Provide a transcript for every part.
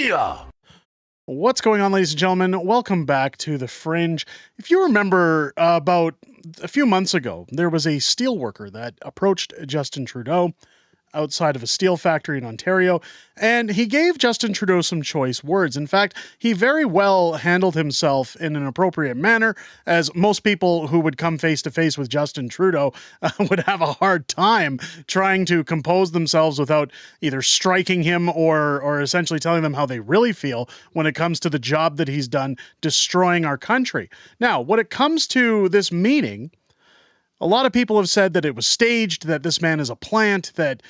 media. What's going on, ladies and gentlemen? Welcome back to the Fringe. If you remember, about a few months ago, there was a steelworker that approached Justin Trudeau outside of a steel factory in Ontario, and he gave Justin Trudeau some choice words. In fact, he very well handled himself in an appropriate manner, as most people who would come face to face with Justin Trudeau would have a hard time trying to compose themselves without either striking him or essentially telling them how they really feel when it comes to the job that he's done destroying our country. Now, when it comes to this meeting, a lot of people have said that it was staged, that this man is a plant, that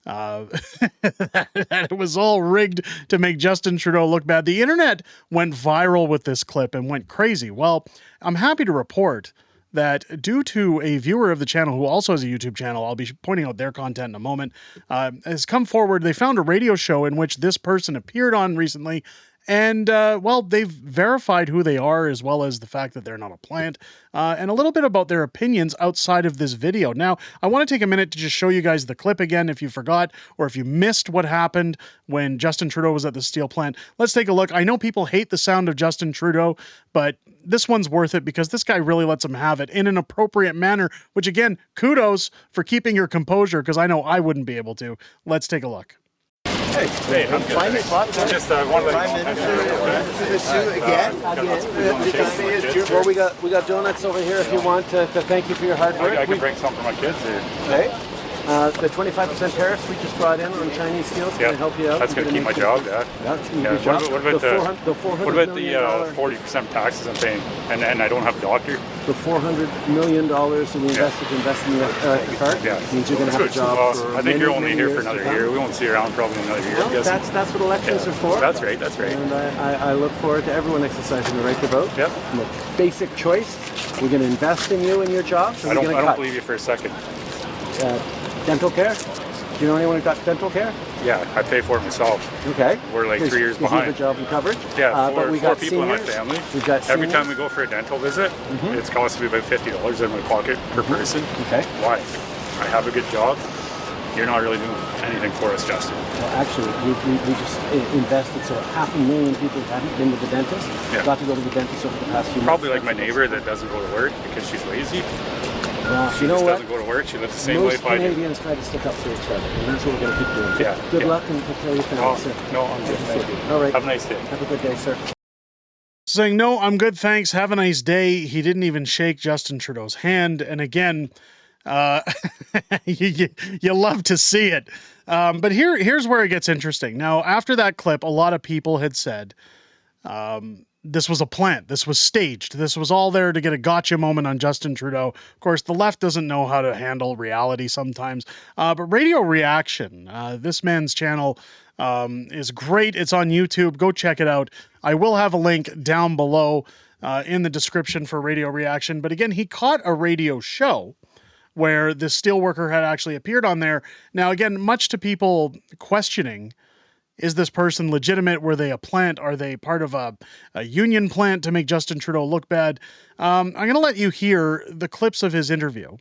that it was all rigged to make Justin Trudeau look bad. The internet went viral with this clip and went crazy. Well, I'm happy to report that due to a viewer of the channel who also has a YouTube channel, I'll be pointing out their content in a moment, has come forward. They found a radio show in which this person appeared on recently. And, well, they've verified who they are, as well as the fact that they're not a plant, and a little bit about their opinions outside of this video. Now, I want to take a minute to just show you guys the clip again if you forgot, or if you missed what happened when Justin Trudeau was at the steel plant. Let's take a look. I know people hate the sound of Justin Trudeau, but this one's worth it because this guy really lets him have it in an appropriate manner, which, again, kudos for keeping your composure, because I know I wouldn't be able to. Let's take a look. Hey, I'm fine. Just one of 5 minutes again. Well, we got donuts over here if you want to thank you for your hard work. I can bring some for my kids here. Okay. The 25% tariffs we just brought in on Chinese steel is going to help you out. That's going to keep my job, That's going to keep your job. What about the 40% taxes I'm paying, and I don't have a doctor? The $400 million that we invested to invest in the car means you're going to have a job for I think you're only here for another year. We won't see you around probably another year. Well, that's what elections are for. That's right. And I look forward to everyone exercising the right to vote. Yep. Basic choice. We're going to invest in you and your job. So I don't believe you for a second. Dental care? Do you know anyone who got dental care? Yeah, I pay for it myself. Okay. We're like 3 years behind. You have a job and coverage? Yeah, but we four got people seniors. in my family. We've got Every time we go for a dental visit, it's costing me about $50 in my pocket per person. Okay. Why? I have a good job. You're not really doing anything for us, Justin. Well, actually, we just invested so 500,000 people who hadn't been to the dentist got to go to the dentist over the past few months. Probably like my neighbor that doesn't go to work because she's lazy. Well, She just doesn't go to work. She lives the same life I do. Most Canadians try to stick up for each other, and that's what we're going to keep doing. Yeah. Good luck and take care of your family, sir. No, I'm good. Thank you. All right. Have a nice day. Have a good day, sir. Saying, no, I'm good, thanks, have a nice day. He didn't even shake Justin Trudeau's hand. And again, you love to see it. But here's where it gets interesting. Now, after that clip, a lot of people had said, this was a plant. This was staged. This was all there to get a gotcha moment on Justin Trudeau. Of course, the left doesn't know how to handle reality sometimes. But Radio Reaction, this man's channel is great. It's on YouTube. Go check it out. I will have a link down below in the description for Radio Reaction. But again, he caught a radio show where the steelworker had actually appeared on there. Now, again, much to people questioning, is this person legitimate? Were they a plant? Are they part of a union plant to make Justin Trudeau look bad? I'm going to let you hear the clips of his interview.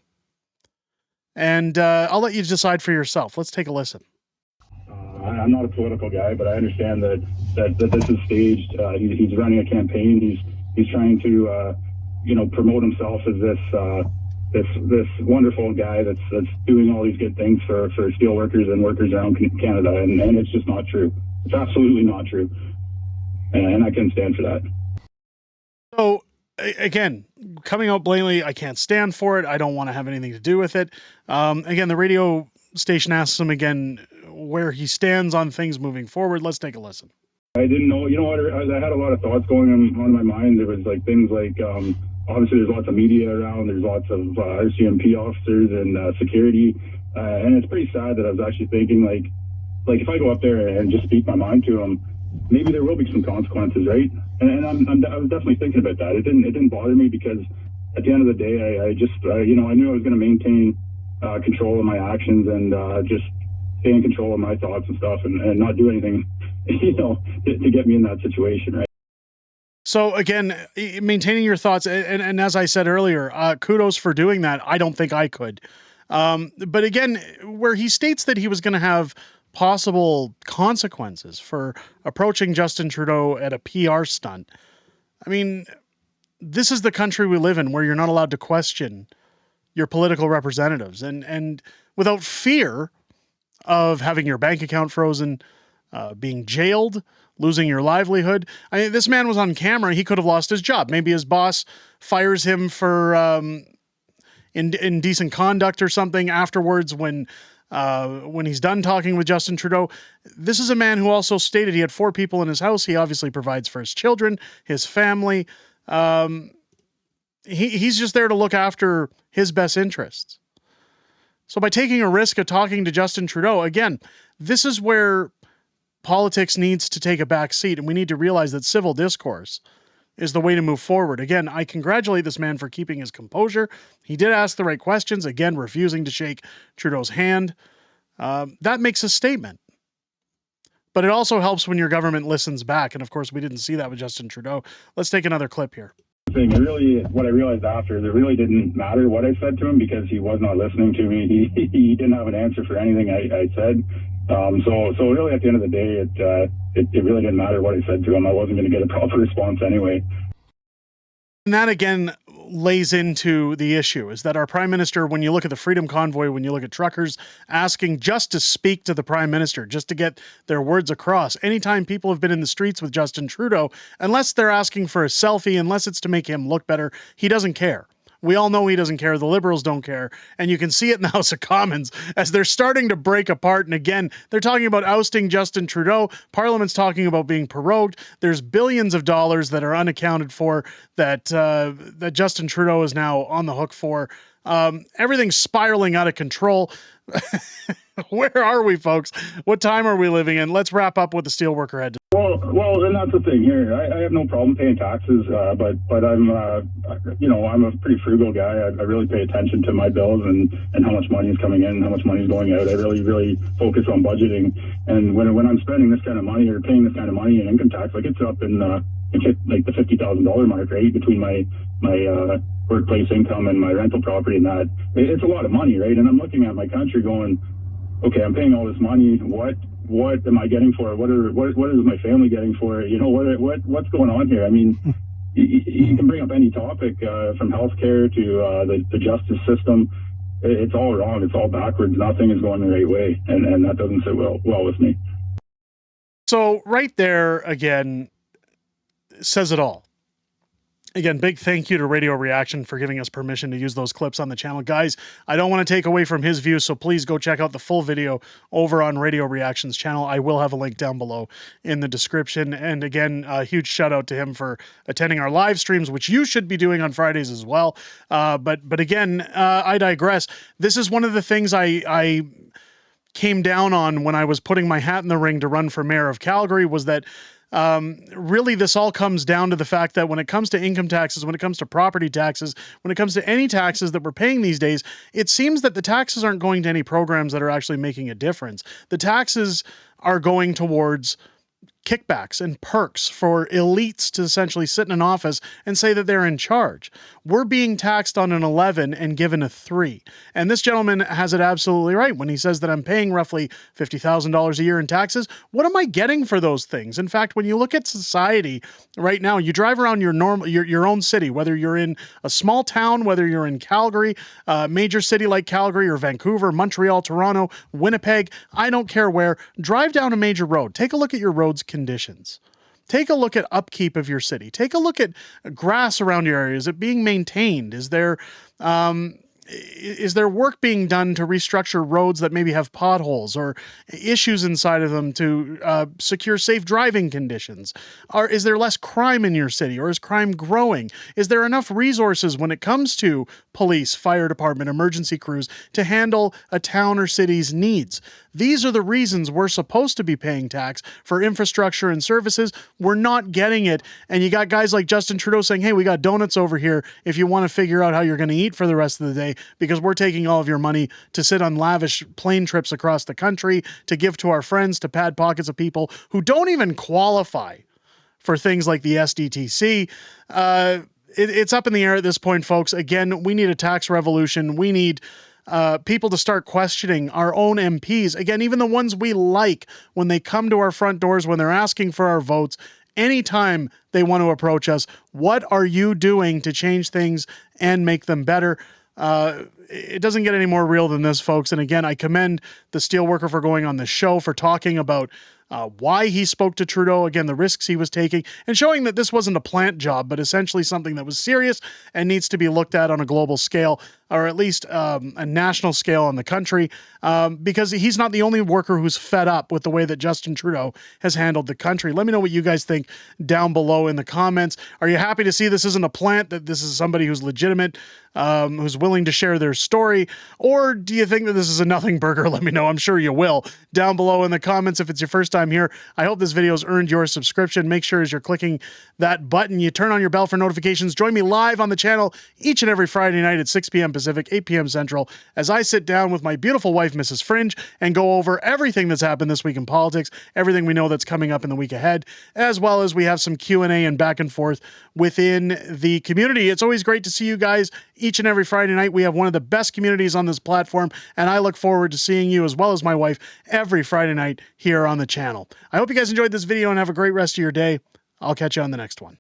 And I'll let you decide for yourself. Let's take a listen. I'm not a political guy, but I understand that this is staged. He's running a campaign. He's trying to, promote himself as this wonderful guy that's doing all these good things for steel workers and workers around Canada, and it's just not true. It's absolutely not true, and I couldn't stand for that. So again, coming out blatantly, I can't stand for it. I don't want to have anything to do with it. Again, the radio station asks him again where he stands on things moving forward. Let's take a listen. I didn't know. You know what? I had a lot of thoughts going on in my mind. There was like things like. Obviously, there's lots of media around. There's lots of RCMP officers and security, and it's pretty sad that I was actually thinking like if I go up there and just speak my mind to them, maybe there will be some consequences, right? And I was definitely thinking about that. It didn't bother me because at the end of the day, I knew I was going to maintain control of my actions and just stay in control of my thoughts and stuff, and not do anything, to get me in that situation, right? So again, maintaining your thoughts, and as I said earlier, kudos for doing that. I don't think I could. But again, where he states that he was going to have possible consequences for approaching Justin Trudeau at a PR stunt. I mean, this is the country we live in where you're not allowed to question your political representatives and without fear of having your bank account frozen, being jailed, losing your livelihood. I mean, this man was on camera. He could have lost his job. Maybe his boss fires him for indecent conduct or something afterwards when he's done talking with Justin Trudeau. This is a man who also stated he had 4 people in his house. He obviously provides for his children, his family. He's just there to look after his best interests. So by taking a risk of talking to Justin Trudeau, again, this is where politics needs to take a back seat, and we need to realize that civil discourse is the way to move forward. Again, I congratulate this man for keeping his composure. He did ask the right questions, again, refusing to shake Trudeau's hand. That makes a statement. But it also helps when your government listens back, and of course, we didn't see that with Justin Trudeau. Let's take another clip here. What I realized after is it really didn't matter what I said to him because he was not listening to me. He didn't have an answer for anything I said. So really at the end of the day, it really didn't matter what I said to him. I wasn't going to get a proper response anyway. And that again lays into the issue is that our prime minister, when you look at the Freedom Convoy, when you look at truckers asking just to speak to the prime minister, just to get their words across, anytime people have been in the streets with Justin Trudeau, unless they're asking for a selfie, unless it's to make him look better, he doesn't care. We all know he doesn't care. The Liberals don't care. And you can see it in the House of Commons as they're starting to break apart. And again, they're talking about ousting Justin Trudeau. Parliament's talking about being prorogued. There's billions of dollars that are unaccounted for that Justin Trudeau is now on the hook for. Everything's spiraling out of control. Where are we, folks? What time are we living in? Let's wrap up with the steelworker head. Well, and that's the thing here. I have no problem paying taxes, but I'm, I'm a pretty frugal guy. I really pay attention to my bills and how much money is coming in, how much money is going out. I really focus on budgeting. And when I'm spending this kind of money or paying this kind of money in income tax, like it's up in it hit like the $50,000 mark, right? Between my workplace income and my rental property and that, it's a lot of money, right? And I'm looking at my country going, okay, I'm paying all this money. What am I getting for it? What is my family getting for it? What's going on here? I mean, you can bring up any topic from healthcare to the justice system. It's all wrong. It's all backwards. Nothing is going the right way, and that doesn't sit well with me. So right there again says it all. Again, big thank you to Radio Reaction for giving us permission to use those clips on the channel. Guys, I don't want to take away from his views, so please go check out the full video over on Radio Reaction's channel. I will have a link down below in the description. And again, a huge shout out to him for attending our live streams, which you should be doing on Fridays as well. But again, I digress. This is one of the things I came down on when I was putting my hat in the ring to run for mayor of Calgary was that really, this all comes down to the fact that when it comes to income taxes, when it comes to property taxes, when it comes to any taxes that we're paying these days, it seems that the taxes aren't going to any programs that are actually making a difference. The taxes are going towards kickbacks and perks for elites to essentially sit in an office and say that they're in charge. We're being taxed on an 11 and given a 3. And this gentleman has it absolutely right when he says that I'm paying roughly $50,000 a year in taxes. What am I getting for those things? In fact, when you look at society right now, you drive around your own city, whether you're in a small town, whether you're in Calgary, a major city like Calgary or Vancouver, Montreal, Toronto, Winnipeg, I don't care where, drive down a major road. Take a look at your road's conditions. Take a look at upkeep of your city. Take a look at grass around your area. Is it being maintained? Is there work being done to restructure roads that maybe have potholes or issues inside of them to secure safe driving conditions? Or is there less crime in your city, or is crime growing? Is there enough resources when it comes to police, fire department, emergency crews to handle a town or city's needs? These are the reasons we're supposed to be paying tax for infrastructure and services. We're not getting it. And you got guys like Justin Trudeau saying, hey, we got donuts over here if you want to figure out how you're going to eat for the rest of the day, because we're taking all of your money to sit on lavish plane trips across the country, to give to our friends, to pad pockets of people who don't even qualify for things like the SDTC. It's up in the air at this point, folks. Again, we need a tax revolution. We need people to start questioning our own MPs. Again, even the ones we like, when they come to our front doors, when they're asking for our votes, anytime they want to approach us, what are you doing to change things and make them better? It doesn't get any more real than this, folks. And again, I commend the steelworker for going on the show, for talking about why he spoke to Trudeau, again, the risks he was taking, and showing that this wasn't a plant job, but essentially something that was serious and needs to be looked at on a global scale, or at least a national scale in the country, because he's not the only worker who's fed up with the way that Justin Trudeau has handled the country. Let me know what you guys think down below in the comments. Are you happy to see this isn't a plant, that this is somebody who's legitimate, who's willing to share their story? Or do you think that this is a nothing burger? Let me know. I'm sure you will down below in the comments. If it's your first time here, I hope this video has earned your subscription. Make sure as you're clicking that button, you turn on your bell for notifications. Join me live on the channel each and every Friday night at 6 p.m. Pacific, 8 p.m. Central, as I sit down with my beautiful wife, Mrs. Fringe, and go over everything that's happened this week in politics, everything we know that's coming up in the week ahead, as well as we have some Q&A and back and forth within the community. It's always great to see you guys each and every Friday night. We have one of the best communities on this platform, and I look forward to seeing you, as well as my wife, every Friday night here on the channel. I hope you guys enjoyed this video and have a great rest of your day. I'll catch you on the next one.